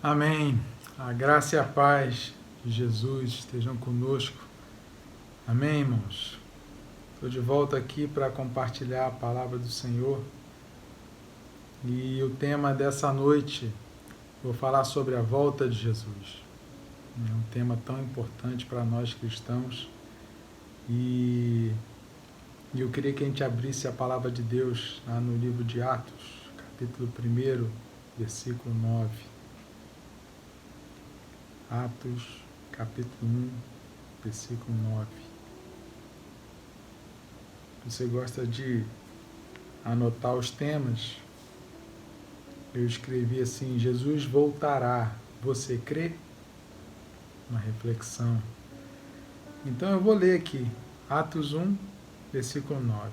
Amém. A graça e a paz de Jesus estejam conosco. Amém, irmãos? Estou de volta aqui para compartilhar a palavra do Senhor. E o tema dessa noite, vou falar sobre a volta de Jesus. É um tema tão importante para nós cristãos. E eu queria que a gente abrisse a palavra de Deus lá no livro de Atos, capítulo 1, versículo 9. Atos, capítulo 1, versículo 9. Você gosta de anotar os temas? Eu escrevi assim: Jesus voltará. Você crê? Uma reflexão. Então eu vou ler aqui, Atos 1, versículo 9.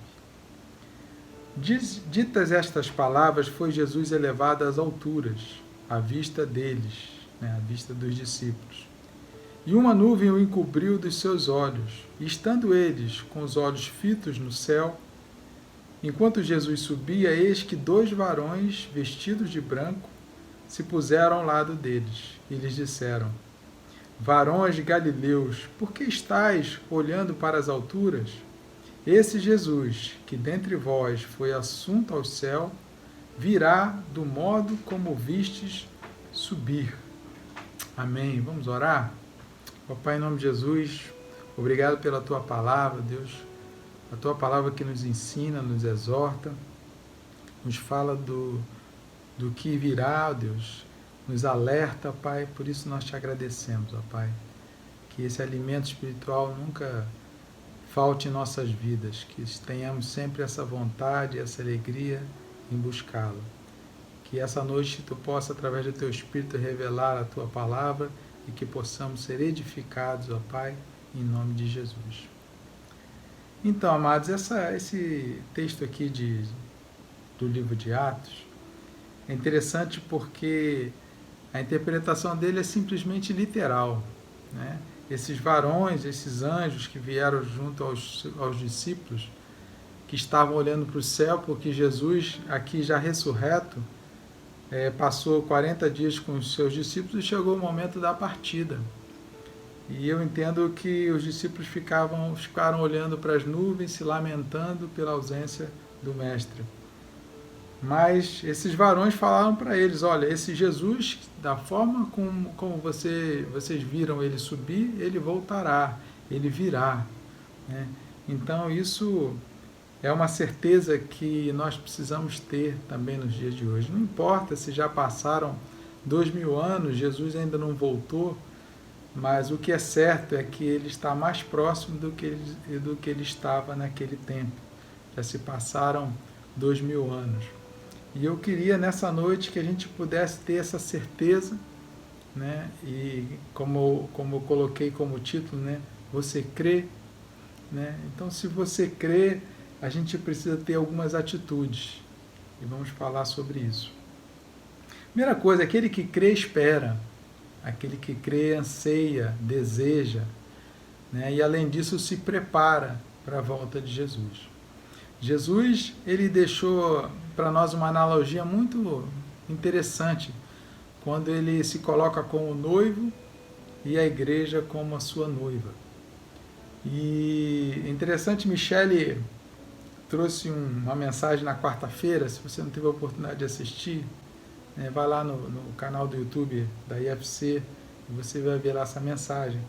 Ditas estas palavras, foi Jesus elevado às alturas, à vista deles, à vista dos discípulos. E uma nuvem o encobriu dos seus olhos. E estando eles com os olhos fitos no céu, enquanto Jesus subia, eis que 2 varões, vestidos de branco, se puseram ao lado deles. E lhes disseram: Varões galileus, por que estáis olhando para as alturas? Esse Jesus, que dentre vós foi assunto ao céu, virá do modo como vistes subir. Amém. Vamos orar? Papai, em nome de Jesus, obrigado pela Tua palavra, Deus. A Tua palavra que nos ensina, nos exorta, nos fala do que virá, Deus. Nos alerta, Pai, por isso nós Te agradecemos, ó Pai. Que esse alimento espiritual nunca falte em nossas vidas, que tenhamos sempre essa vontade, essa alegria em buscá-lo. Que essa noite Tu possa, através do Teu Espírito, revelar a Tua palavra e que possamos ser edificados, ó Pai, em nome de Jesus. Então, amados, esse texto aqui do livro de Atos é interessante porque a interpretação dele é simplesmente literal, né? Esses varões, esses anjos que vieram junto aos discípulos, que estavam olhando para o céu, porque Jesus, aqui já ressurreto, passou 40 dias com os seus discípulos e chegou o momento da partida. E eu entendo que os discípulos ficaram olhando para as nuvens, se lamentando pela ausência do Mestre. Mas esses varões falaram para eles: olha, esse Jesus, da forma como vocês viram ele subir, ele voltará, ele virá, né? Então isso é uma certeza que nós precisamos ter também nos dias de hoje. Não importa se já passaram 2000 anos, Jesus ainda não voltou, mas o que é certo é que ele está mais próximo do que ele estava naquele tempo. Já se passaram 2000 anos. E eu queria nessa noite que a gente pudesse ter essa certeza, né? E como eu coloquei como título, né? Você crê, né? Então, se você crê, a gente precisa ter algumas atitudes. E vamos falar sobre isso. Primeira coisa, aquele que crê espera. Aquele que crê anseia, deseja, né? E além disso se prepara para a volta de Jesus. Jesus, ele deixou para nós uma analogia muito interessante, quando ele se coloca como noivo e a igreja como a sua noiva. E interessante, Michele trouxe uma mensagem na quarta-feira. Se você não teve a oportunidade de assistir, vai lá no canal do YouTube da IFC e você vai ver lá essa mensagem.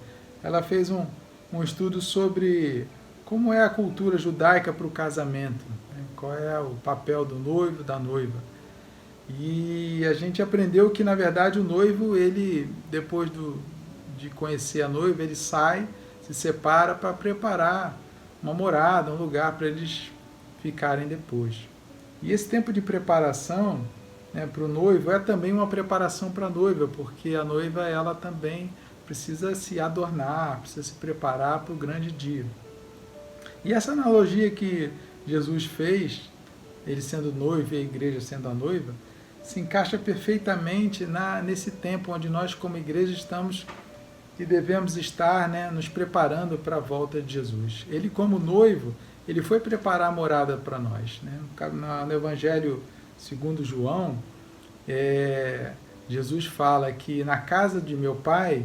Ela fez um estudo sobre como é a cultura judaica para o casamento, né? Qual é o papel do noivo, da noiva. E a gente aprendeu que, na verdade, o noivo, ele, depois de conhecer a noiva, ele sai, se separa para preparar uma morada, um lugar para eles ficarem depois. E esse tempo de preparação, né, para o noivo é também uma preparação para a noiva, porque a noiva, ela também precisa se adornar, precisa se preparar para o grande dia. E essa analogia que Jesus fez, ele sendo noivo e a igreja sendo a noiva, se encaixa perfeitamente nesse tempo onde nós, como igreja, estamos e devemos estar, né, nos preparando para a volta de Jesus. Ele, como noivo, ele foi preparar a morada para nós, né? No Evangelho segundo João, Jesus fala que na casa de meu pai,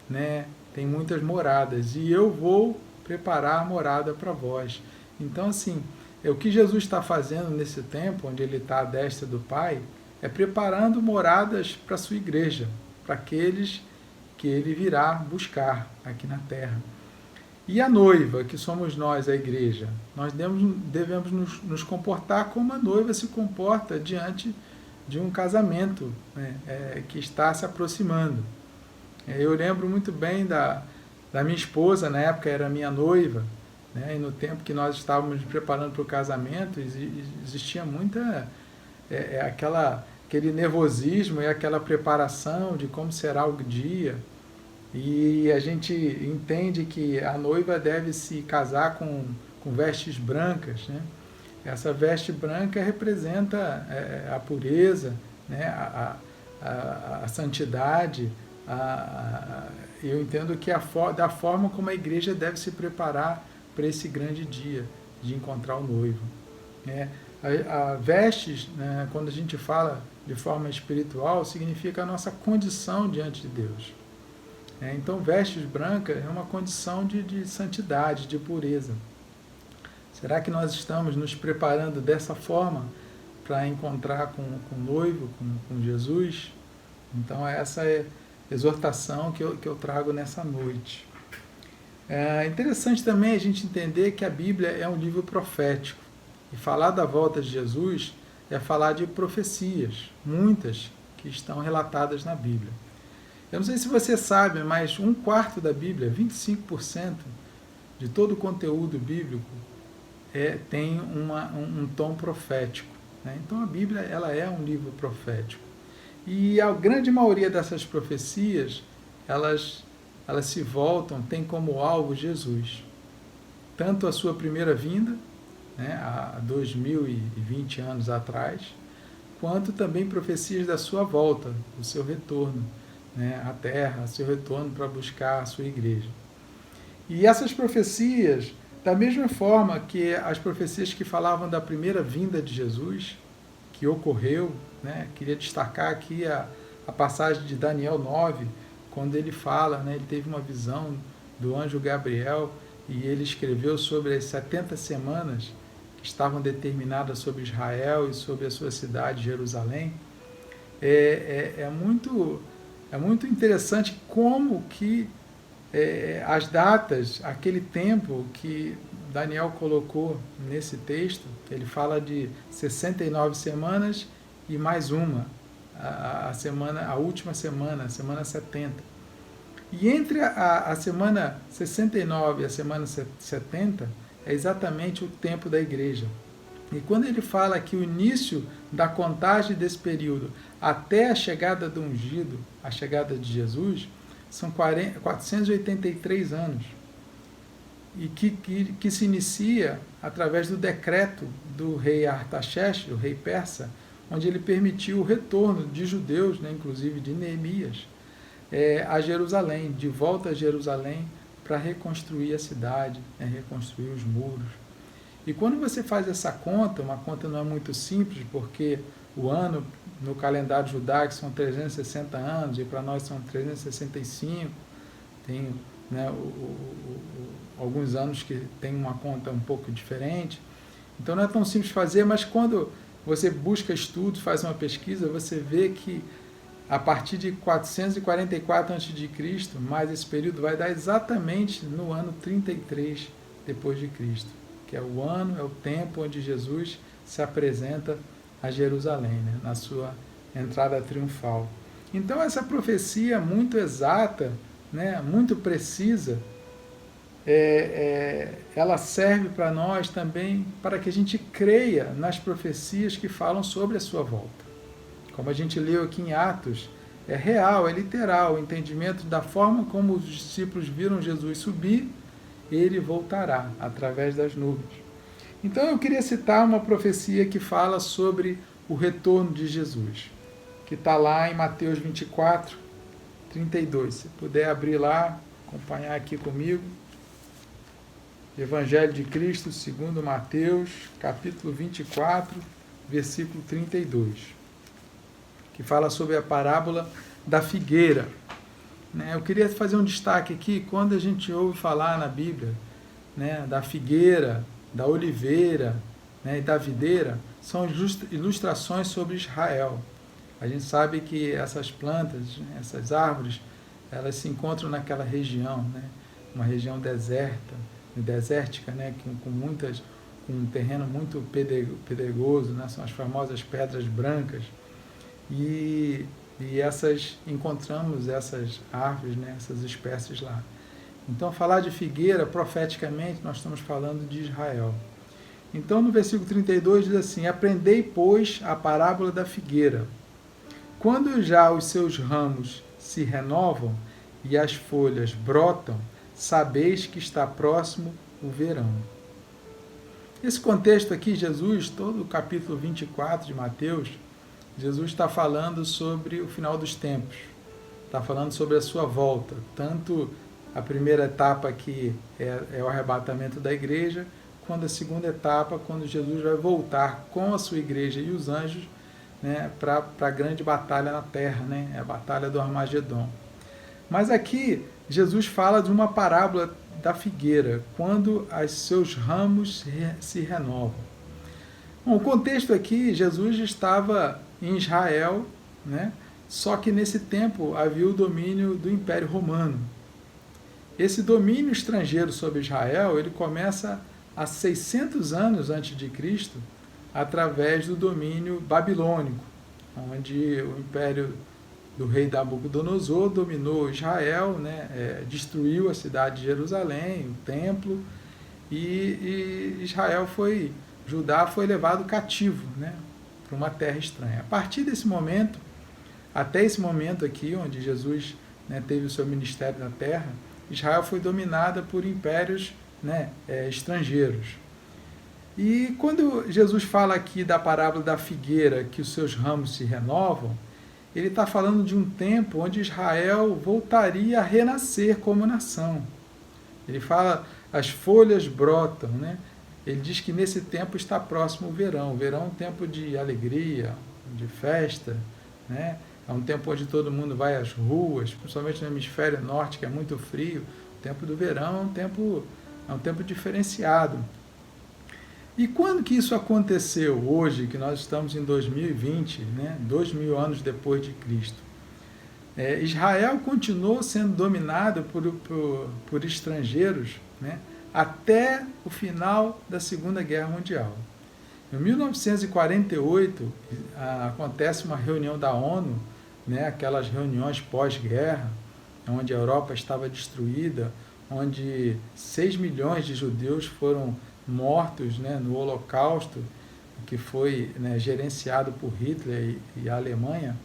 né, tem muitas moradas, e eu vou preparar morada para vós. Então, assim, o que Jesus está fazendo nesse tempo, onde ele está à destra do Pai, é preparando moradas para a sua igreja, para aqueles que ele virá buscar aqui na terra. E a noiva, que somos nós, a igreja, nós devemos nos comportar como a noiva se comporta diante de um casamento, né, que está se aproximando. Eu lembro muito bem da minha esposa, na época era minha noiva, né, e no tempo que nós estávamos preparando para o casamento, existia muita aquele nervosismo e aquela preparação de como será o dia. E a gente entende que a noiva deve se casar com vestes brancas, né? Essa veste branca representa a pureza, né? a santidade. Eu entendo que da forma como a igreja deve se preparar para esse grande dia de encontrar o noivo. Né? Vestes, né, quando a gente fala de forma espiritual, significa a nossa condição diante de Deus. Então, vestes brancas é uma condição de santidade, de pureza. Será que nós estamos nos preparando dessa forma para encontrar com o noivo, com Jesus? Então, essa é a exortação que eu trago nessa noite. É interessante também a gente entender que a Bíblia é um livro profético. E falar da volta de Jesus é falar de profecias, muitas que estão relatadas na Bíblia. Eu não sei se você sabe, mas 1/4 da Bíblia, 25% de todo o conteúdo bíblico tem um tom profético. Né? Então a Bíblia ela é um livro profético. E a grande maioria dessas profecias, elas se voltam, tem como alvo Jesus. Tanto a sua primeira vinda, né, há 2020 anos atrás, quanto também profecias da sua volta, do seu retorno, né, à terra, seu retorno para buscar a sua igreja. E essas profecias, da mesma forma que as profecias que falavam da primeira vinda de Jesus, que ocorreu, né, queria destacar aqui a passagem de Daniel 9, quando ele fala, né, ele teve uma visão do anjo Gabriel e ele escreveu sobre as 70 semanas que estavam determinadas sobre Israel e sobre a sua cidade, Jerusalém. É muito interessante como que as datas, aquele tempo que Daniel colocou nesse texto, ele fala de 69 semanas e mais uma, a última semana, a semana 70. E entre a semana 69 e a semana 70 é exatamente o tempo da igreja. E quando ele fala que o início da contagem desse período até a chegada do ungido, a chegada de Jesus, são 483 anos. E que se inicia através do decreto do rei Artaxerxes, o rei persa, onde ele permitiu o retorno de judeus, né, inclusive de Neemias, a Jerusalém, de volta a Jerusalém, para reconstruir a cidade, reconstruir os muros. E quando você faz essa conta, uma conta não é muito simples, porque o ano no calendário judaico são 360 anos, e para nós são 365, tem, né, alguns anos que tem uma conta um pouco diferente. Então não é tão simples fazer, mas quando você busca estudos, faz uma pesquisa, você vê que a partir de 444 a.C., mais esse período vai dar exatamente no ano 33 depois de Cristo, que é o ano, é o tempo onde Jesus se apresenta a Jerusalém, né, na sua entrada triunfal. Então essa profecia muito exata, né, muito precisa, ela serve para nós também para que a gente creia nas profecias que falam sobre a sua volta. Como a gente leu aqui em Atos, é real, é literal, o entendimento da forma como os discípulos viram Jesus subir, ele voltará através das nuvens. Então eu queria citar uma profecia que fala sobre o retorno de Jesus, que está lá em Mateus 24, 32. Se puder abrir lá, acompanhar aqui comigo. Evangelho de Cristo segundo Mateus, capítulo 24, versículo 32. que fala sobre a parábola da figueira. Eu queria fazer um destaque aqui, quando a gente ouve falar na Bíblia, da figueira, da oliveira, e da videira, são ilustrações sobre Israel. A gente sabe que essas plantas, essas árvores, elas se encontram naquela região, uma região desértica, com um terreno muito pedregoso, são as famosas pedras brancas. E encontramos essas árvores, essas espécies lá. Então, falar de figueira, profeticamente, nós estamos falando de Israel. Então, no versículo 32 diz assim: aprendei, pois, a parábola da figueira. Quando já os seus ramos se renovam e as folhas brotam, sabeis que está próximo o verão. Esse contexto aqui, Jesus, todo o capítulo 24 de Mateus, Jesus está falando sobre o final dos tempos, está falando sobre a sua volta, tanto a primeira etapa que é o arrebatamento da igreja, quando a segunda etapa, quando Jesus vai voltar com a sua igreja e os anjos, para a grande batalha na terra, a batalha do Armagedon. Mas aqui Jesus fala de uma parábola da figueira, quando os seus ramos se renovam. Bom, o contexto aqui, Jesus estava em Israel, só que nesse tempo havia o domínio do Império Romano. Esse domínio estrangeiro sobre Israel, ele começa há 600 anos antes de Cristo, através do domínio babilônico, onde o Império do rei Nabucodonosor dominou Israel, destruiu a cidade de Jerusalém, o templo, e Judá foi levado cativo, para uma terra estranha. A partir desse momento, até esse momento aqui, onde Jesus teve o seu ministério na terra, Israel foi dominada por impérios estrangeiros. E quando Jesus fala aqui da parábola da figueira, que os seus ramos se renovam, ele está falando de um tempo onde Israel voltaria a renascer como nação. Ele fala, as folhas brotam, Ele diz que nesse tempo está próximo o verão. O verão é um tempo de alegria, de festa, É um tempo onde todo mundo vai às ruas, principalmente no hemisfério norte, que é muito frio. O tempo do verão é um tempo diferenciado. E quando que isso aconteceu? Hoje, que nós estamos em 2020, 2000 anos depois de Cristo. Israel continuou sendo dominado por estrangeiros, até o final da Segunda Guerra Mundial. Em 1948, acontece uma reunião da ONU, aquelas reuniões pós-guerra, onde a Europa estava destruída, onde 6 milhões de judeus foram mortos no Holocausto, que foi gerenciado por Hitler e a Alemanha.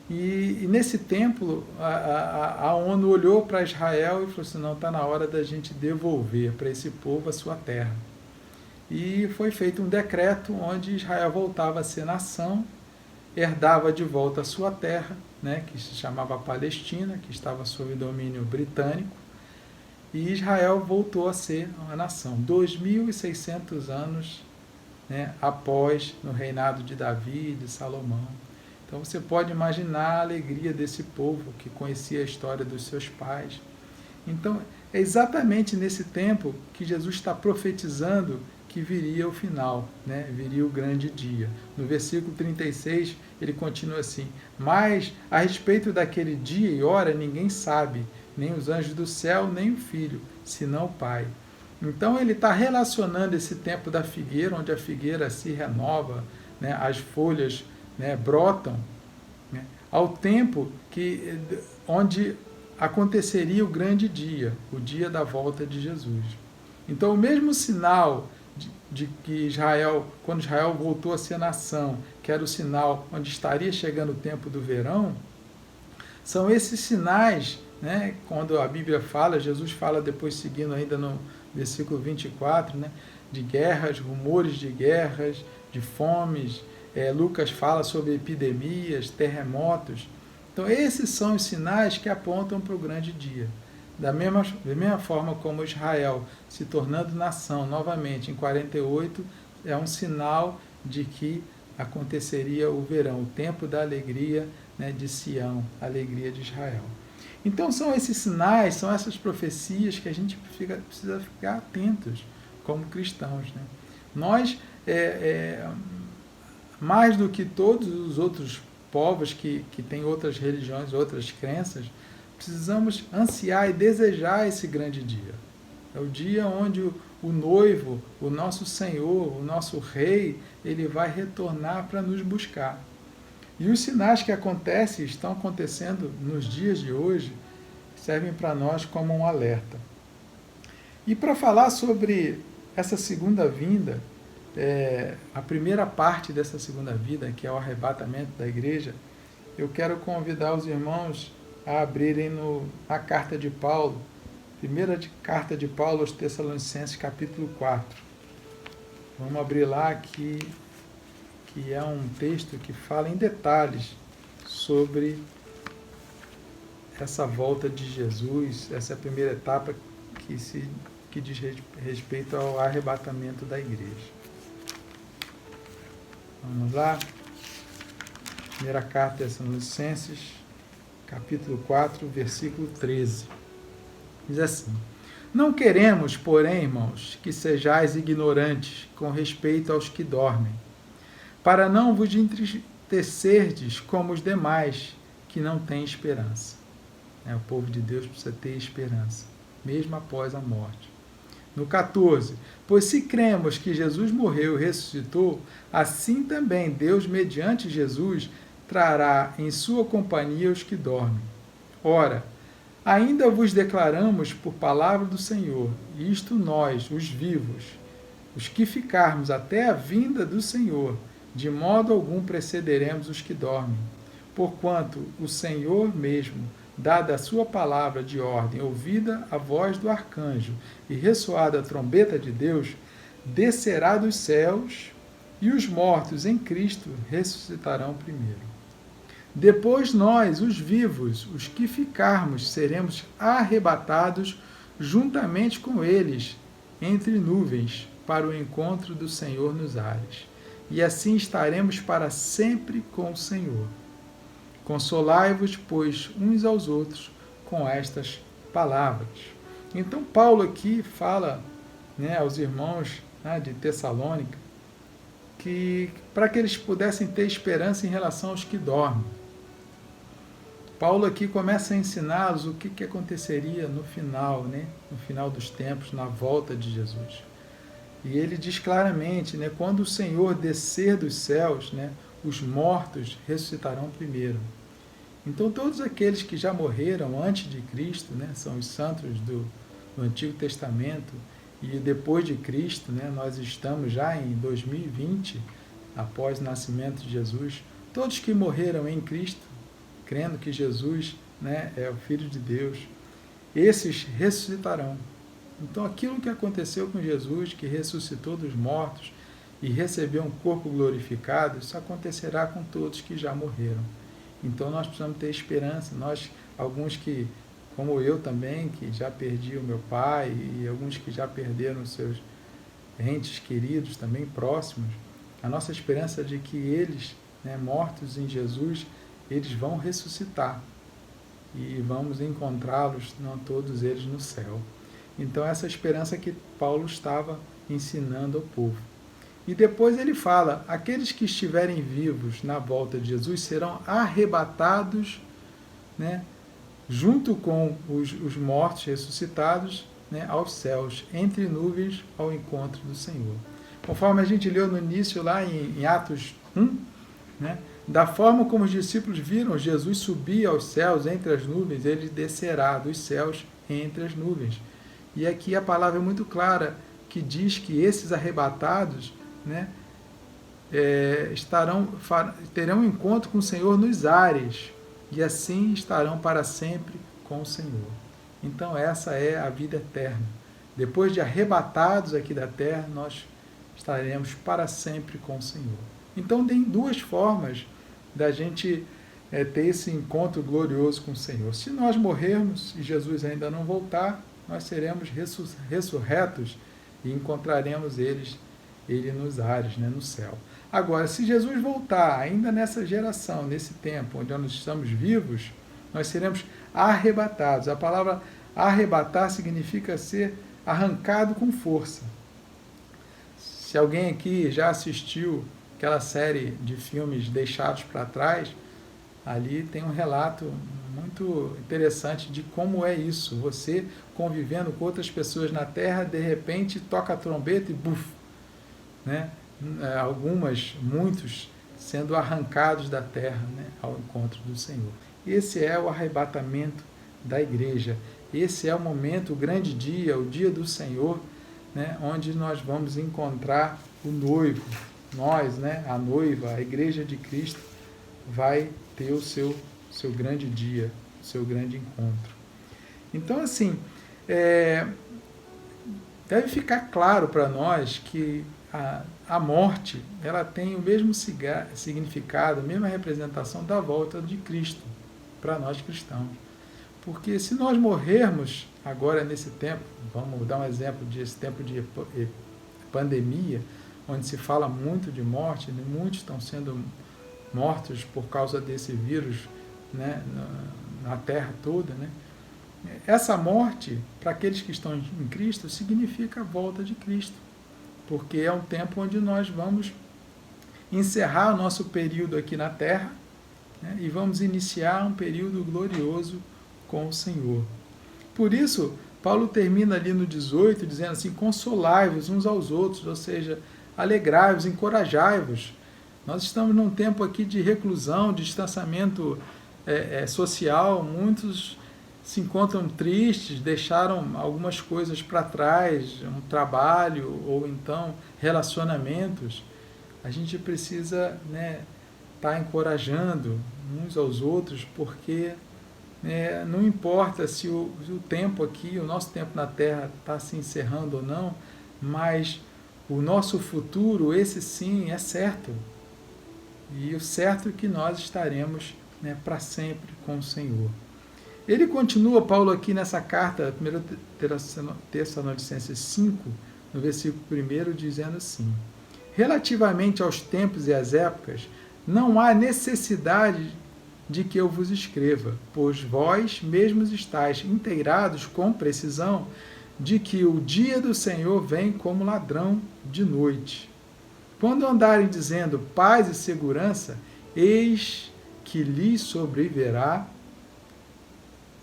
E nesse tempo, a ONU olhou para Israel e falou assim, não, está na hora da gente devolver para esse povo a sua terra. E foi feito um decreto onde Israel voltava a ser nação, herdava de volta a sua terra, que se chamava Palestina, que estava sob domínio britânico, e Israel voltou a ser uma nação. 2.600 anos após, no reinado de Davi e de Salomão. Então você pode imaginar a alegria desse povo que conhecia a história dos seus pais. Então é exatamente nesse tempo que Jesus está profetizando que viria o final, viria o grande dia. No versículo 36 ele continua assim, mas a respeito daquele dia e hora ninguém sabe, nem os anjos do céu, nem o Filho, senão o Pai. Então ele está relacionando esse tempo da figueira, onde a figueira se renova, as folhas brotam, ao tempo onde aconteceria o grande dia, o dia da volta de Jesus. Então o mesmo sinal de que Israel, quando Israel voltou a ser nação, que era o sinal onde estaria chegando o tempo do verão, são esses sinais, quando a Bíblia fala, Jesus fala depois seguindo ainda no versículo 24, de guerras, rumores de guerras, de fomes, Lucas fala sobre epidemias, terremotos. Então esses são os sinais que apontam para o grande dia. Da mesma forma como Israel se tornando nação novamente em 48, é um sinal de que aconteceria o verão, o tempo da alegria, né, de Sião, a alegria de Israel. Então são esses sinais, são essas profecias que a gente precisa ficar atentos como cristãos. Né? Nós, mais do que todos os outros povos que têm outras religiões, outras crenças, precisamos ansiar e desejar esse grande dia. É o dia onde o noivo, o nosso Senhor, o nosso Rei, ele vai retornar para nos buscar. E os sinais que estão acontecendo nos dias de hoje, servem para nós como um alerta. E para falar sobre essa segunda vinda, a primeira parte dessa segunda vinda, que é o arrebatamento da igreja, eu quero convidar os irmãos a abrirem a carta de Paulo, primeira carta de Paulo aos Tessalonicenses, capítulo 4. Vamos abrir lá que é um texto que fala em detalhes sobre essa volta de Jesus, essa é a primeira etapa que diz respeito ao arrebatamento da igreja. Vamos lá? Primeira carta a Tessalonicenses, capítulo 4, versículo 13. Diz assim: Não queremos, porém, irmãos, que sejais ignorantes com respeito aos que dormem, para não vos entristecerdes como os demais que não têm esperança. O povo de Deus precisa ter esperança, mesmo após a morte. No 14, pois se cremos que Jesus morreu e ressuscitou, assim também Deus, mediante Jesus, trará em sua companhia os que dormem. Ora, ainda vos declaramos por palavra do Senhor, isto nós, os vivos, os que ficarmos até a vinda do Senhor, de modo algum precederemos os que dormem. Porquanto o Senhor mesmo, dada a sua palavra de ordem, ouvida a voz do arcanjo e ressoada a trombeta de Deus, descerá dos céus e os mortos em Cristo ressuscitarão primeiro. Depois nós, os vivos, os que ficarmos, seremos arrebatados juntamente com eles entre nuvens para o encontro do Senhor nos ares. E assim estaremos para sempre com o Senhor. Consolai-vos, pois, uns aos outros com estas palavras. Então, Paulo aqui fala, aos irmãos, de Tessalônica, que para que eles pudessem ter esperança em relação aos que dormem. Paulo aqui começa a ensiná-los o que aconteceria no final, no final dos tempos, na volta de Jesus. E ele diz claramente, quando o Senhor descer dos céus, os mortos ressuscitarão primeiro. Então, todos aqueles que já morreram antes de Cristo, são os santos do Antigo Testamento, e depois de Cristo, nós estamos já em 2020, após o nascimento de Jesus, todos que morreram em Cristo, crendo que Jesus é o Filho de Deus, esses ressuscitarão. Então, aquilo que aconteceu com Jesus, que ressuscitou dos mortos e recebeu um corpo glorificado, isso acontecerá com todos que já morreram. Então, nós precisamos ter esperança. Nós, alguns que, como eu também, que já perdi o meu pai, e alguns que já perderam os seus entes queridos, também próximos, a nossa esperança é de que eles, mortos em Jesus, eles vão ressuscitar e vamos encontrá-los, todos eles, no céu. Então, essa esperança que Paulo estava ensinando ao povo. E depois ele fala, aqueles que estiverem vivos na volta de Jesus serão arrebatados, junto com os mortos ressuscitados, aos céus, entre nuvens ao encontro do Senhor. Conforme a gente leu no início lá em Atos 1, da forma como os discípulos viram Jesus subir aos céus entre as nuvens, ele descerá dos céus entre as nuvens. E aqui a palavra é muito clara, que diz que esses arrebatados terão um encontro com o Senhor nos ares, e assim estarão para sempre com o Senhor. Então essa é a vida eterna. Depois de arrebatados aqui da terra, nós estaremos para sempre com o Senhor. Então tem duas formas da gente ter esse encontro glorioso com o Senhor. Se nós morrermos e Jesus ainda não voltar, nós seremos ressurretos e encontraremos eles ele nos ares, né, no céu. Agora, se Jesus voltar ainda nessa geração, nesse tempo onde nós estamos vivos, nós seremos arrebatados. A palavra arrebatar significa ser arrancado com força. Se alguém aqui já assistiu aquela série de filmes Deixados para Trás, ali tem um relato muito interessante de como é isso. Você convivendo com outras pessoas na Terra, de repente toca a trombeta e buf, né? Muitos sendo arrancados da terra, né? Ao encontro do Senhor. Esse é o arrebatamento da igreja. Esse é o momento, o grande dia, o dia do Senhor, né? Onde nós vamos encontrar o noivo. Nós, né? A noiva, a igreja de Cristo, vai ter o seu grande dia, o seu grande encontro. Então, assim, deve ficar claro para nós que a morte, ela tem o mesmo significado, a mesma representação da volta de Cristo para nós cristãos. Porque se nós morrermos agora nesse tempo, vamos dar um exemplo desse tempo de pandemia, onde se fala muito de morte, muitos estão sendo mortos por causa desse vírus, né, na Terra toda, né? Essa morte, para aqueles que estão em Cristo, significa a volta de Cristo, porque é um tempo onde nós vamos encerrar o nosso período aqui na Terra, né, e vamos iniciar um período glorioso com o Senhor. Por isso, Paulo termina ali no 18, dizendo assim, consolai-vos uns aos outros, ou seja, alegrai-vos, encorajai-vos. Nós estamos num tempo aqui de reclusão, de distanciamento social, muitos se encontram tristes, deixaram algumas coisas para trás, um trabalho ou então relacionamentos. A gente precisa, né, estar encorajando uns aos outros, porque não importa se o tempo aqui, o nosso tempo na Terra está se encerrando ou não, mas o nosso futuro, esse sim, é certo. E o certo é que nós estaremos, né, para sempre com o Senhor. Ele continua, Paulo, aqui nessa carta, 1 Tessalonicenses 5, no versículo 1, dizendo assim, relativamente aos tempos e às épocas, não há necessidade de que eu vos escreva, pois vós mesmos estáis inteirados com precisão de que o dia do Senhor vem como ladrão de noite. Quando andarem dizendo paz e segurança, eis que lhes sobrevirá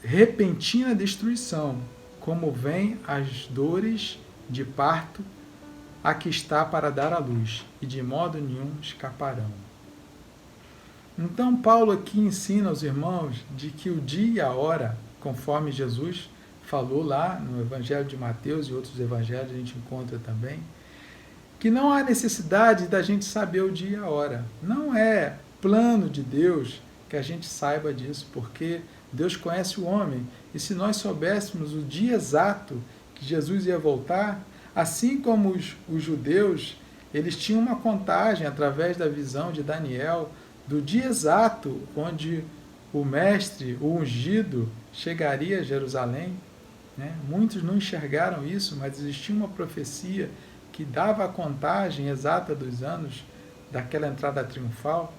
repentina destruição, como vem as dores de parto a que está para dar à luz, e de modo nenhum escaparão. Então Paulo aqui ensina aos irmãos de que o dia e a hora, conforme Jesus falou lá no Evangelho de Mateus e outros evangelhos a gente encontra também, que não há necessidade da gente saber o dia e a hora. Não é plano de Deus que a gente saiba disso, porque Deus conhece o homem, e se nós soubéssemos o dia exato que Jesus ia voltar, assim como os judeus, eles tinham uma contagem através da visão de Daniel, do dia exato onde o mestre, o ungido, chegaria a Jerusalém, né? Muitos não enxergaram isso, mas existia uma profecia que dava a contagem exata dos anos daquela entrada triunfal,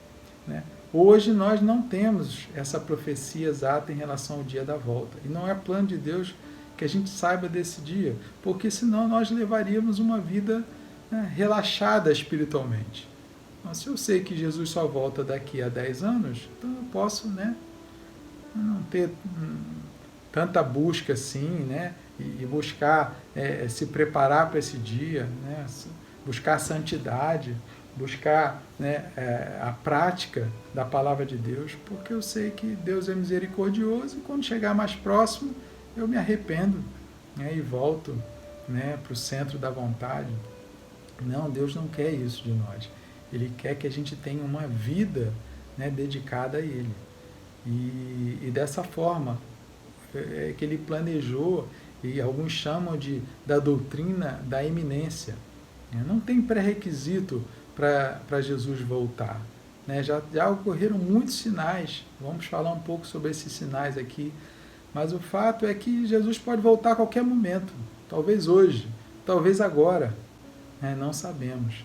né? Hoje nós não temos essa profecia exata em relação ao dia da volta. E não é plano de Deus que a gente saiba desse dia, porque senão nós levaríamos uma vida, né, relaxada espiritualmente. Mas se eu sei que Jesus só volta daqui a 10 anos, então eu posso, né, não ter tanta busca assim, né, e buscar se preparar para esse dia, né, buscar santidade, buscar, né, a prática da palavra de Deus, porque eu sei que Deus é misericordioso e quando chegar mais próximo eu me arrependo, né, e volto, né, para o centro da vontade. Não, Deus não quer isso de nós. Ele quer que a gente tenha uma vida, né, dedicada a Ele. E dessa forma que Ele planejou, e alguns chamam da doutrina da iminência. Não tem pré-requisito para Jesus voltar. Né? Já ocorreram muitos sinais, vamos falar um pouco sobre esses sinais aqui, mas o fato é que Jesus pode voltar a qualquer momento, talvez hoje, talvez agora. né? Não sabemos.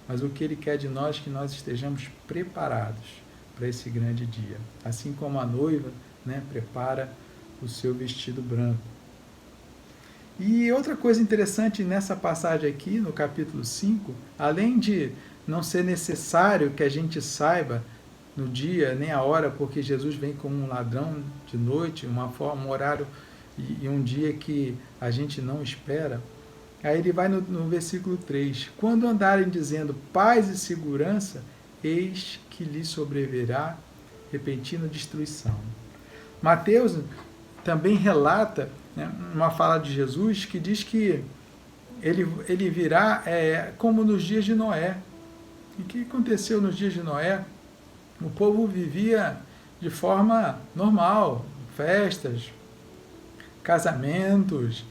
Mas o que Ele quer de nós é que nós estejamos preparados para esse grande dia. Assim como a noiva, né, prepara o seu vestido branco. E outra coisa interessante nessa passagem aqui, no capítulo 5, além de não ser necessário que a gente saiba no dia nem a hora, porque Jesus vem como um ladrão de noite, um horário e um dia que a gente não espera. Aí ele vai no versículo 3. Quando andarem dizendo paz e segurança, eis que lhes sobrevirá repentina destruição. Mateus também relata, né, uma fala de Jesus que diz que ele virá como nos dias de Noé. E o que aconteceu nos dias de Noé? O povo vivia de forma normal, festas, casamentos,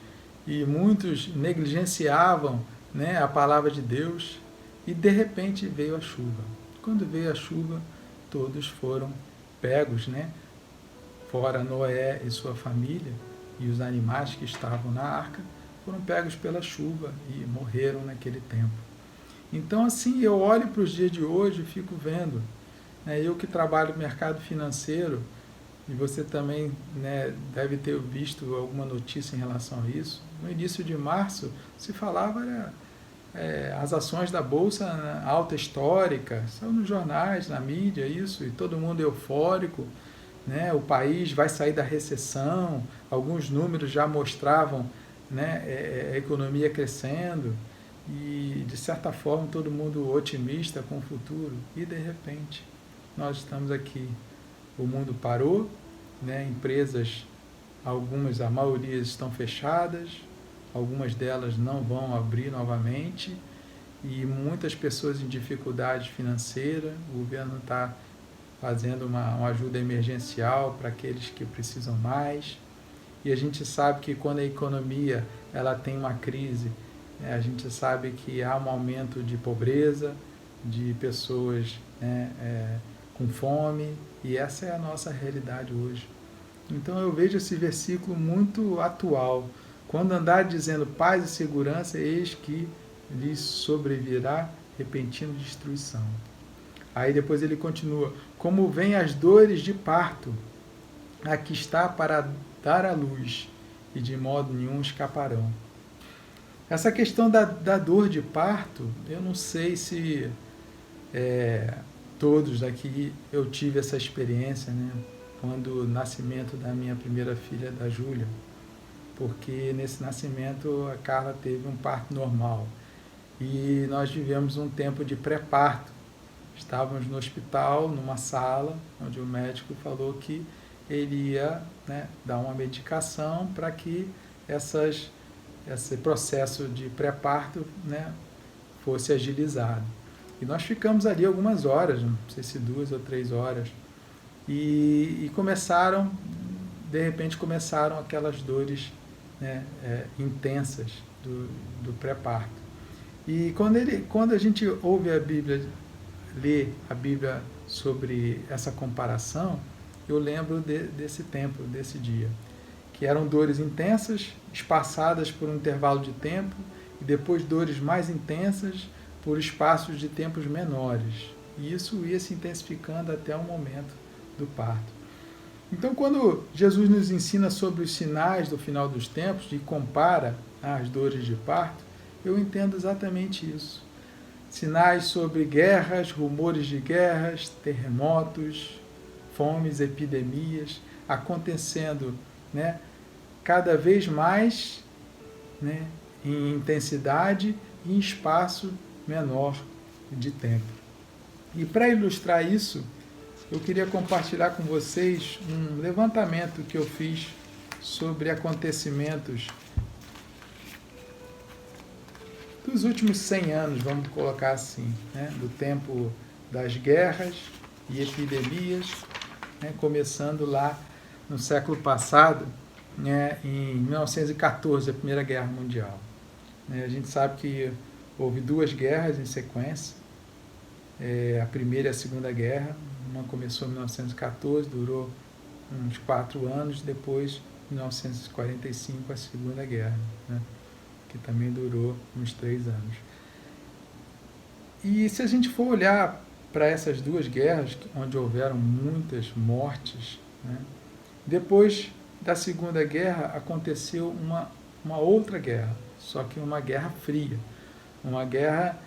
e muitos negligenciavam, né, a palavra de Deus, e de repente veio a chuva. Quando veio a chuva, todos foram pegos, né? Fora Noé e sua família, e os animais que estavam na arca, foram pegos pela chuva e morreram naquele tempo. Então, assim, eu olho para os dias de hoje e fico vendo, né, eu que trabalho no mercado financeiro, e você também, né, deve ter visto alguma notícia em relação a isso. No início de março, se falava as ações da Bolsa alta histórica, são nos jornais, na mídia, isso, e todo mundo eufórico, né, o país vai sair da recessão, alguns números já mostravam, né, a economia crescendo, e de certa forma todo mundo otimista com o futuro, e de repente nós estamos aqui. O mundo parou, né? Empresas, algumas, a maioria estão fechadas, algumas delas não vão abrir novamente, e muitas pessoas em dificuldade financeira. O governo está fazendo uma ajuda emergencial para aqueles que precisam mais, e a gente sabe que quando a economia ela tem uma crise, a gente sabe que há um aumento de pobreza, de pessoas, né, com fome, e essa é a nossa realidade hoje. Então eu vejo esse versículo muito atual. Quando andar dizendo paz e segurança, eis que lhes sobrevirá repentina destruição. Aí depois ele continua, como vêm as dores de parto, aqui está para dar à luz, e de modo nenhum escaparão. Essa questão da dor de parto, eu não sei se todos daqui eu tive essa experiência, né? Quando o nascimento da minha primeira filha, da Júlia, porque nesse nascimento a Carla teve um parto normal e nós vivemos um tempo de pré-parto. Estávamos no hospital, numa sala, onde o médico falou que ele ia, né, dar uma medicação para que esse processo de pré-parto, né, fosse agilizado. E nós ficamos ali algumas horas, não sei se 2 ou 3 horas, e de repente começaram aquelas dores, né, intensas do pré-parto. E quando a gente ouve a Bíblia, lê a Bíblia sobre essa comparação, eu lembro desse tempo, desse dia, que eram dores intensas, espaçadas por um intervalo de tempo, e depois dores mais intensas por espaços de tempos menores. E isso ia se intensificando até o momento do parto. Então, quando Jesus nos ensina sobre os sinais do final dos tempos e compara as dores de parto, eu entendo exatamente isso. Sinais sobre guerras, rumores de guerras, terremotos, fomes, epidemias, acontecendo, né, cada vez mais, né, em intensidade e em espaço menor de tempo. E para ilustrar isso, eu queria compartilhar com vocês um levantamento que eu fiz sobre acontecimentos dos últimos 100 anos, vamos colocar assim, né, do tempo das guerras e epidemias, né, começando lá no século passado, né, em 1914, a Primeira Guerra Mundial. A gente sabe que houve 2 guerras em sequência, a Primeira e a Segunda Guerra. Uma começou em 1914, durou uns 4 anos, depois, em 1945, a Segunda Guerra, né, que também durou uns 3 anos. E se a gente for olhar para essas duas guerras, onde houveram muitas mortes, né, depois da Segunda Guerra aconteceu uma outra guerra, só que uma guerra fria, uma guerra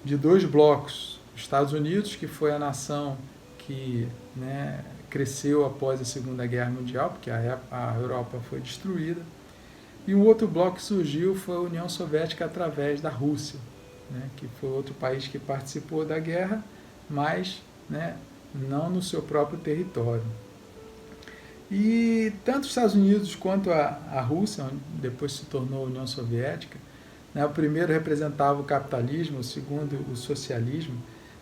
de dois blocos. Os Estados Unidos, que foi a nação que, né, cresceu após a Segunda Guerra Mundial, porque a Europa foi destruída, e um outro bloco que surgiu foi a União Soviética através da Rússia, né, que foi outro país que participou da guerra, mas, né, não no seu próprio território. E tanto os Estados Unidos quanto a Rússia, onde depois se tornou a União Soviética, né, o primeiro representava o capitalismo, o segundo o socialismo,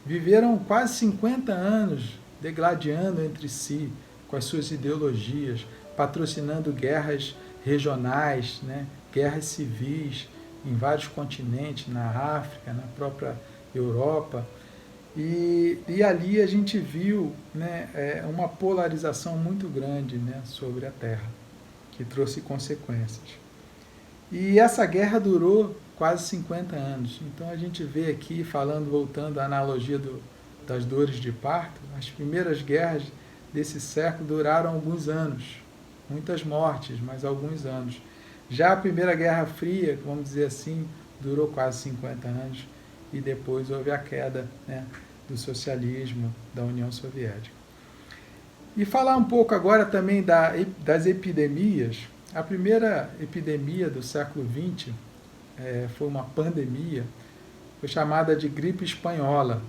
viveram quase 50 anos degladiando entre si com as suas ideologias, patrocinando guerras regionais, né, guerras civis em vários continentes, na África, na própria Europa. E ali a gente viu, né, uma polarização muito grande, né, sobre a Terra, que trouxe consequências. E essa guerra durou quase 50 anos. Então a gente vê aqui, voltando à analogia das dores de parto, as primeiras guerras desse século duraram alguns anos, muitas mortes, mas alguns anos. Já a Primeira Guerra Fria, vamos dizer assim, durou quase 50 anos e depois houve a queda, né, do socialismo, da União Soviética. E falar um pouco agora também das epidemias. A primeira epidemia do século XX foi uma pandemia, foi chamada de gripe espanhola.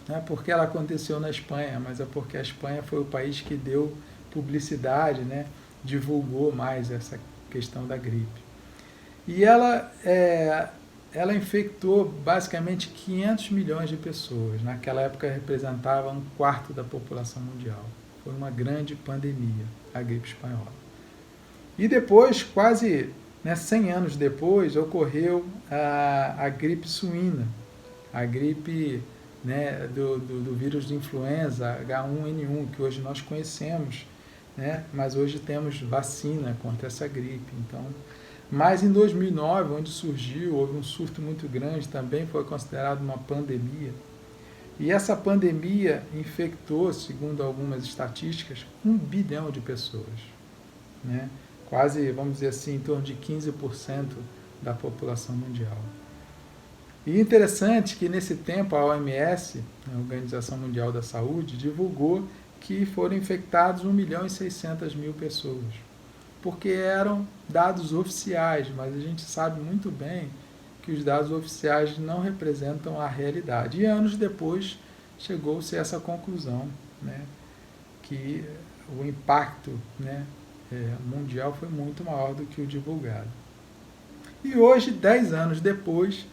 Não é porque ela aconteceu na Espanha, mas é porque a Espanha foi o país que deu publicidade, né, divulgou mais essa questão da gripe. E ela infectou basicamente 500 milhões de pessoas. Naquela época representava 1/4 da população mundial. Foi uma grande pandemia, a gripe espanhola. E depois, quase, né, 100 anos depois, ocorreu a gripe suína, a gripe, né, do vírus de influenza, H1N1, que hoje nós conhecemos, né, mas hoje temos vacina contra essa gripe. Então, mas em 2009, onde surgiu, houve um surto muito grande, também foi considerado uma pandemia. E essa pandemia infectou, segundo algumas estatísticas, 1 bilhão de pessoas, né? Quase, vamos dizer assim, em torno de 15% da população mundial. E interessante que nesse tempo a OMS, a Organização Mundial da Saúde, divulgou que foram infectados 1.600.000 pessoas, porque eram dados oficiais, mas a gente sabe muito bem que os dados oficiais não representam a realidade. E anos depois chegou-se a essa conclusão, né, que o impacto, né, mundial foi muito maior do que o divulgado. E hoje, 10 anos depois,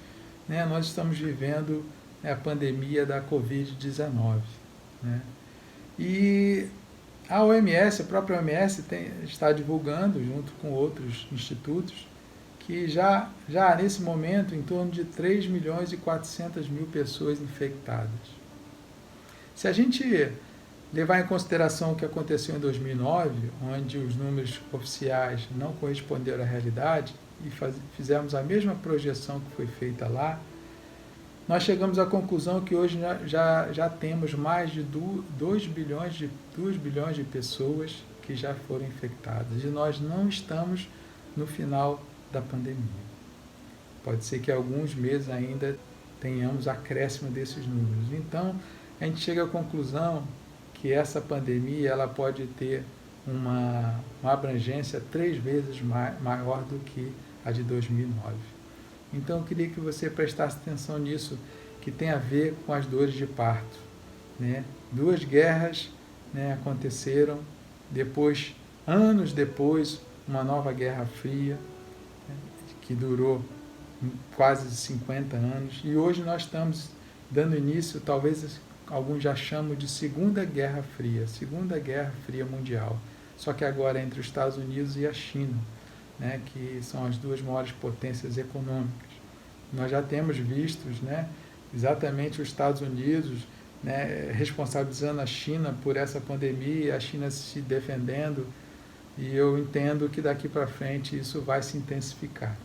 né, nós estamos vivendo a pandemia da Covid-19. Né? E a OMS, a própria OMS, está divulgando, junto com outros institutos, que já nesse momento, em torno de 3.400.000 pessoas infectadas. Se a gente levar em consideração o que aconteceu em 2009, onde os números oficiais não corresponderam à realidade, e fizemos a mesma projeção que foi feita lá, nós chegamos à conclusão que hoje já temos mais de 2 bilhões de pessoas que já foram infectadas. E nós não estamos no final da pandemia. Pode ser que alguns meses ainda tenhamos acréscimo desses números. Então, a gente chega à conclusão que essa pandemia ela pode ter uma abrangência 3 vezes maior do que a de 2009. Então, eu queria que você prestasse atenção nisso, que tem a ver com as dores de parto. Né? 2 guerras, né, aconteceram, depois, anos depois, uma nova Guerra Fria, né, que durou quase 50 anos, e hoje nós estamos dando início, talvez alguns já chamam de Segunda Guerra Fria Mundial, só que agora entre os Estados Unidos e a China, né, que são as 2 maiores potências econômicas. Nós já temos vistos, né, exatamente os Estados Unidos, né, responsabilizando a China por essa pandemia, a China se defendendo, e eu entendo que daqui para frente isso vai se intensificar.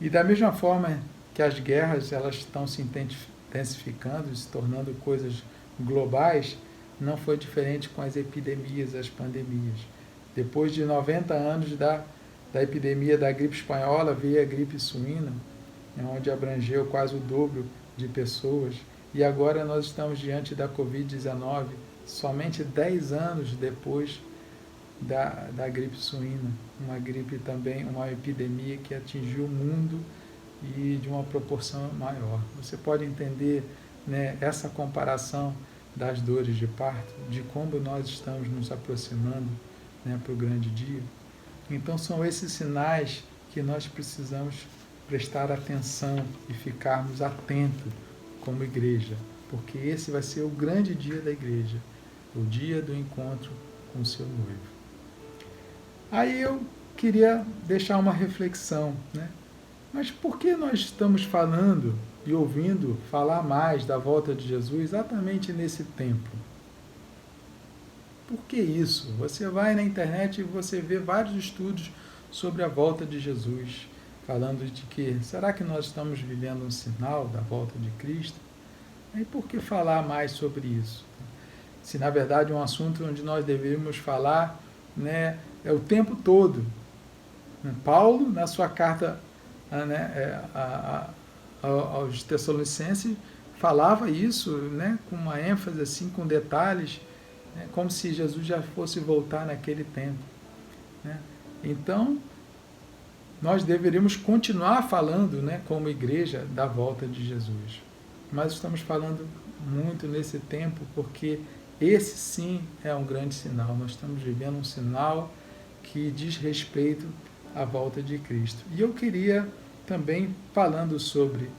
E da mesma forma, que as guerras elas estão se intensificando, se tornando coisas globais, não foi diferente com as epidemias, as pandemias. Depois de 90 anos da epidemia da gripe espanhola, veio a gripe suína, onde abrangeu quase o dobro de pessoas. E agora nós estamos diante da Covid-19, somente 10 anos depois da gripe suína. Uma gripe também, uma epidemia que atingiu o mundo e de uma proporção maior. Você pode entender, né, essa comparação das dores de parto, de como nós estamos nos aproximando, né, para o grande dia. Então são esses sinais que nós precisamos prestar atenção e ficarmos atentos como igreja, porque esse vai ser o grande dia da igreja, o dia do encontro com o seu noivo. Aí eu queria deixar uma reflexão, né? Mas por que nós estamos falando e ouvindo falar mais da volta de Jesus exatamente nesse tempo? Por que isso? Você vai na internet e você vê vários estudos sobre a volta de Jesus, falando de que, será que nós estamos vivendo um sinal da volta de Cristo? E por que falar mais sobre isso? Se na verdade é um assunto onde nós deveríamos falar, né, o tempo todo. Paulo, na sua carta, né, aos Tessalonicenses, falava isso, né, com uma ênfase, assim, com detalhes, né, como se Jesus já fosse voltar naquele tempo, né? Então, nós deveríamos continuar falando, né, como igreja, da volta de Jesus. Mas estamos falando muito nesse tempo porque esse sim é um grande sinal. Nós estamos vivendo um sinal que diz respeito à volta de Cristo. E eu queria também, falando sobre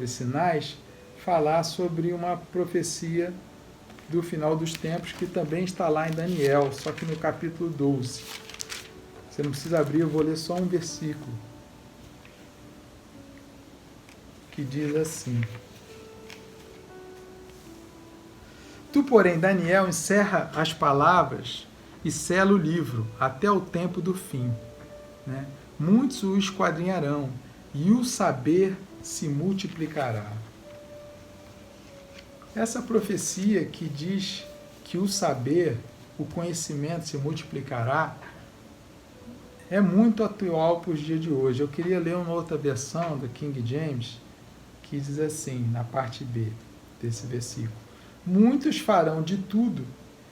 sinais, falar sobre uma profecia do final dos tempos que também está lá em Daniel, só que no capítulo 12. Você não precisa abrir, eu vou ler só um versículo que diz assim: Tu, porém, Daniel, encerra as palavras e sela o livro até o tempo do fim, né? Muitos o esquadrinharão e o saber se multiplicará. Essa profecia que diz que o saber, o conhecimento se multiplicará, é muito atual para os dias de hoje. Eu queria ler uma outra versão do King James, que diz assim, na parte B desse versículo: Muitos farão de tudo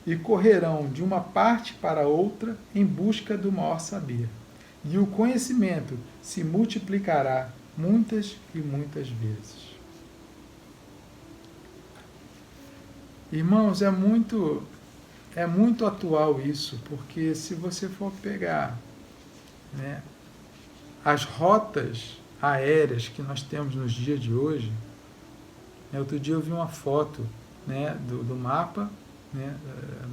e correrão de uma parte para outra em busca do maior saber. E o conhecimento se multiplicará muitas e muitas vezes. Irmãos, é muito atual isso, porque se você for pegar, né, as rotas aéreas que nós temos nos dias de hoje, né, outro dia eu vi uma foto, né, do mapa, né,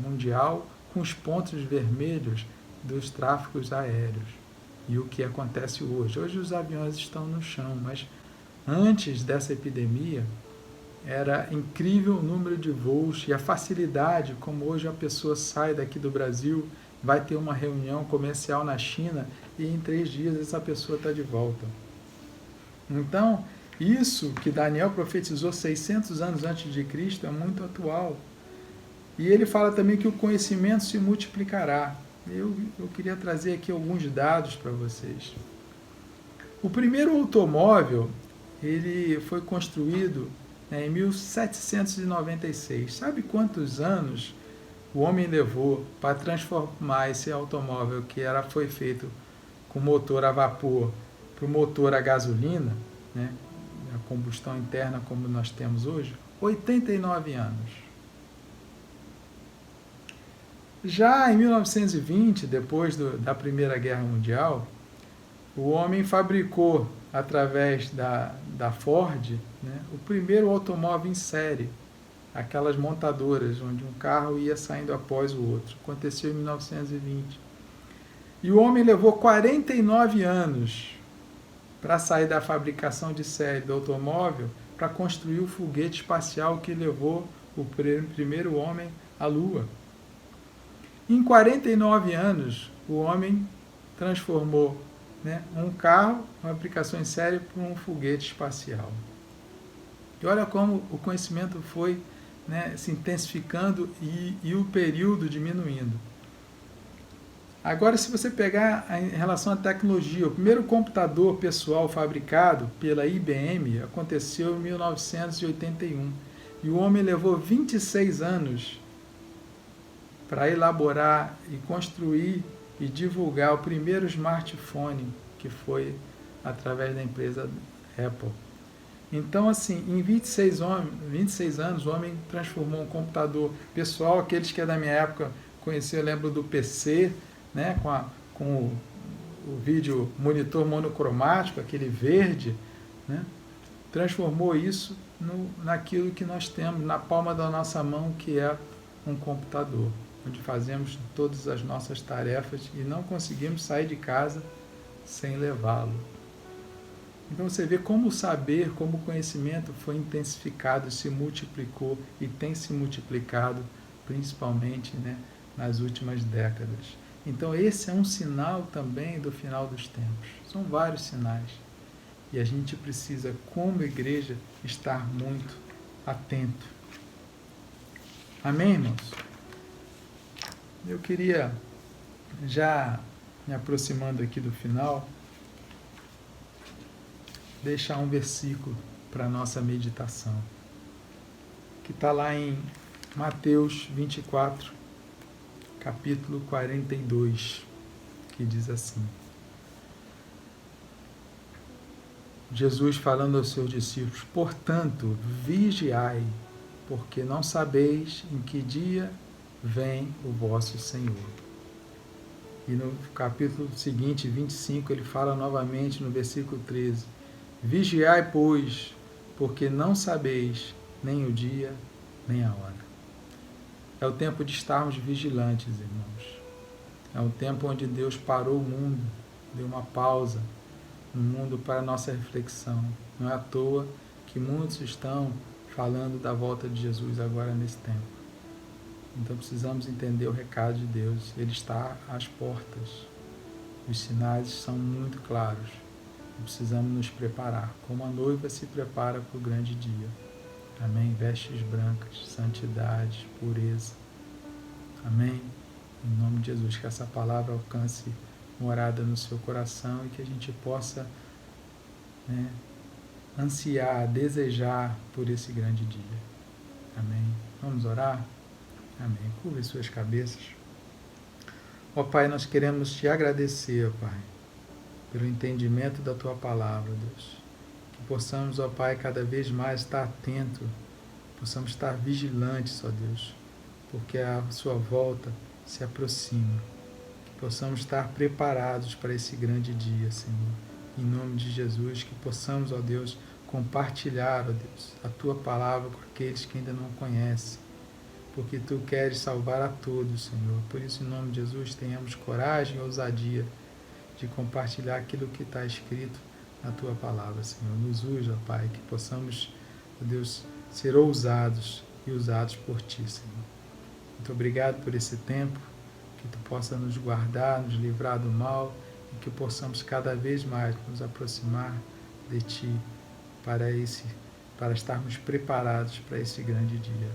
mundial com os pontos vermelhos dos tráfegos aéreos e o que acontece hoje. Hoje os aviões estão no chão, mas antes dessa epidemia era incrível o número de voos e a facilidade como hoje a pessoa sai daqui do Brasil, vai ter uma reunião comercial na China e em 3 dias essa pessoa está de volta. Então, isso que Daniel profetizou 600 anos antes de Cristo é muito atual. E ele fala também que o conhecimento se multiplicará. Eu queria trazer aqui alguns dados para vocês. O primeiro automóvel, ele foi construído, né, em 1796. Sabe quantos anos o homem levou para transformar esse automóvel que foi feito com motor a vapor para o motor a gasolina, né, a combustão interna como nós temos hoje? 89 anos. Já em 1920, depois da Primeira Guerra Mundial, o homem fabricou, através da Ford, né, o primeiro automóvel em série, aquelas montadoras, onde um carro ia saindo após o outro. Aconteceu em 1920. E o homem levou 49 anos para sair da fabricação de série do automóvel para construir o foguete espacial que levou o primeiro homem à Lua. Em 49 anos, o homem transformou né, um carro, uma aplicação em série para um foguete espacial. E olha como o conhecimento foi, né, se intensificando e o período diminuindo. Agora, se você pegar em relação à tecnologia, o primeiro computador pessoal fabricado pela IBM aconteceu em 1981. E o homem levou 26 anos para elaborar e construir e divulgar o primeiro smartphone, que foi através da empresa Apple. Então, assim, em 26 anos, o homem transformou um computador pessoal, aqueles que é da minha época conheciam, eu lembro do PC, né, com o vídeo monitor monocromático, aquele verde, né, transformou isso naquilo que nós temos na palma da nossa mão, que é um computador, onde fazemos todas as nossas tarefas e não conseguimos sair de casa sem levá-lo. Então você vê como o saber, como o conhecimento foi intensificado, se multiplicou e tem se multiplicado, principalmente, né, nas últimas décadas. Então esse é um sinal também do final dos tempos. São vários sinais. E a gente precisa, como igreja, estar muito atento. Amém, irmãos? Eu queria, já me aproximando aqui do final, deixar um versículo para a nossa meditação, que está lá em Mateus 24, capítulo 42, que diz assim: Jesus falando aos seus discípulos: portanto, vigiai, porque não sabeis em que dia vem o vosso Senhor. E no capítulo seguinte, 25, ele fala novamente no versículo 13: vigiai, pois, porque não sabeis nem o dia, nem a hora. É o tempo de estarmos vigilantes, irmãos. É um tempo onde Deus parou o mundo, deu uma pausa no mundo para a nossa reflexão. Não é à toa que muitos estão falando da volta de Jesus agora nesse tempo. Então precisamos entender o recado de Deus. Ele está às portas. Os sinais são muito claros. Precisamos nos preparar, como a noiva se prepara para o grande dia. Amém? Vestes brancas, santidade, pureza. Amém? Em nome de Jesus, que essa palavra alcance morada no seu coração e que a gente possa, né, ansiar, desejar por esse grande dia. Amém? Vamos orar? Amém. Curve suas cabeças. Ó Pai, nós queremos te agradecer, ó Pai, pelo entendimento da Tua palavra, Deus. Que possamos, ó Pai, cada vez mais estar atento, possamos estar vigilantes, ó Deus, porque a Sua volta se aproxima. Que possamos estar preparados para esse grande dia, Senhor. Em nome de Jesus, que possamos, ó Deus, compartilhar, ó Deus, a Tua palavra com aqueles que ainda não conhecem, porque Tu queres salvar a todos, Senhor. Por isso, em nome de Jesus, tenhamos coragem e ousadia de compartilhar aquilo que está escrito na Tua palavra, Senhor. Nos use, ó Pai, que possamos, ó Deus, ser ousados e usados por Ti, Senhor. Muito obrigado por esse tempo, que Tu possa nos guardar, nos livrar do mal e que possamos cada vez mais nos aproximar de Ti para estarmos preparados para esse grande dia,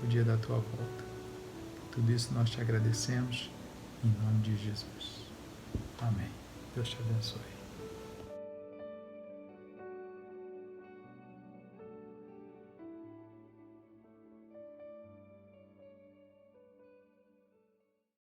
o dia da Tua volta. Tudo isso nós Te agradecemos, em nome de Jesus. Amém. Deus te abençoe.